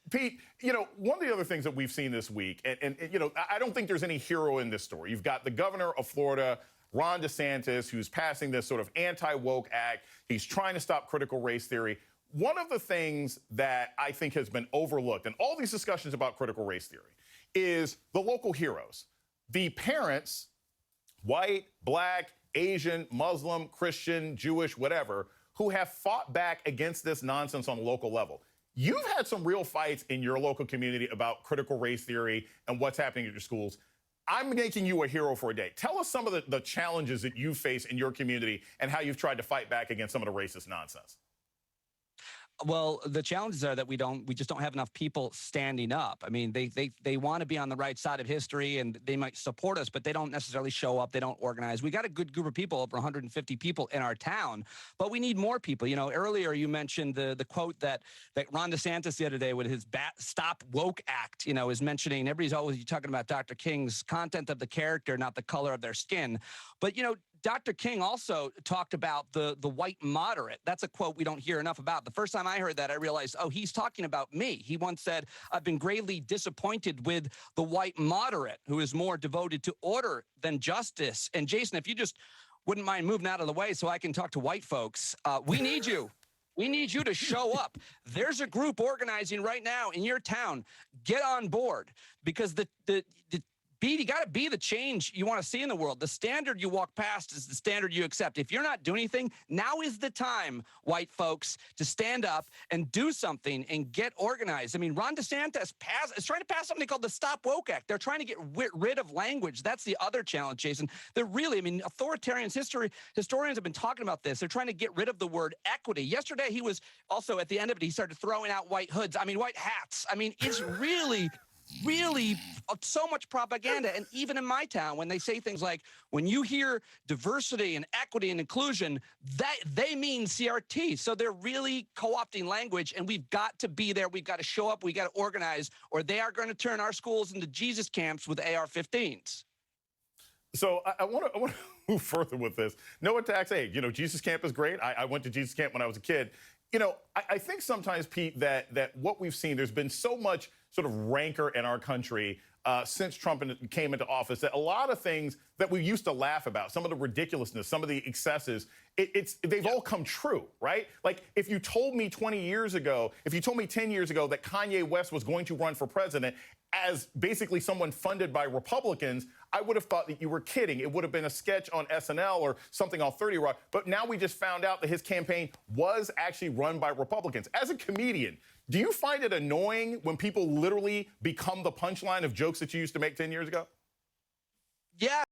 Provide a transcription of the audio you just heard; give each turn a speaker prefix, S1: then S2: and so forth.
S1: Pete, one of the other things that we've seen this week, and I don't think there's any hero in this story. You've got the governor of Florida, Ron DeSantis, who's passing this sort of anti-woke act. He's trying to stop critical race theory. One of the things that I think has been overlooked in all these discussions about critical race theory is the local heroes. The parents, white, black, Asian, Muslim, Christian, Jewish, whatever, who have fought back against this nonsense on a local level. You've had some real fights in your local community about critical race theory and what's happening at your schools. I'm making you a hero for a day. Tell us some of the challenges that you face in your community and how you've tried to fight back against some of the racist nonsense.
S2: Well, the challenges are that we just don't have enough people standing up. I mean, they want to be on the right side of history and they might support us, but they don't necessarily show up. They don't organize. We got a good group of people, over 150 people in our town, but we need more people. Earlier you mentioned the quote that Ron DeSantis the other day with his Stop Woke Act, is mentioning. Everybody's always talking about Dr. King's content of the character, not the color of their skin. But, Dr. King also talked about the white moderate. That's a quote we don't hear enough about. The first time I heard that, I realized, oh, he's talking about me. He once said, I've been greatly disappointed with the white moderate, who is more devoted to order than justice. And Jason, if you just wouldn't mind moving out of the way so I can talk to white folks, we need you. We need you to show up. There's a group organizing right now in your town. Get on board, because you got to be the change you want to see in the world. The standard you walk past is the standard you accept. If you're not doing anything, now is the time, white folks, to stand up and do something and get organized. I mean, Ron DeSantis is trying to pass something called the Stop Woke Act. They're trying to get rid of language. That's the other challenge, Jason. Authoritarians, historians have been talking about this. They're trying to get rid of the word equity. Yesterday, he was also, at the end of it, he started throwing out white hats. It's really so much propaganda. And even in my town, when they say things like, when you hear diversity and equity and inclusion, that they mean CRT. So they're really co-opting language, and we've got to be there. We've got to show up. We've got to organize, or they are going to turn our schools into Jesus camps with AR-15s.
S1: So I want to move further with this. No attacks age. Jesus camp is great. I went to Jesus camp when I was a kid. I think sometimes, Pete, that what we've seen, there's been so much sort of rancor in our country since Trump came into office, that a lot of things that we used to laugh about, some of the ridiculousness, some of the excesses, they've all come true, right? Like, if you told me 20 years ago, if you told me 10 years ago that Kanye West was going to run for president as basically someone funded by Republicans, I would have thought that you were kidding. It would have been a sketch on SNL or something on 30 Rock. But now we just found out that his campaign was actually run by Republicans. As a comedian, do you find it annoying when people literally become the punchline of jokes that you used to make 10 years ago?
S2: Yeah.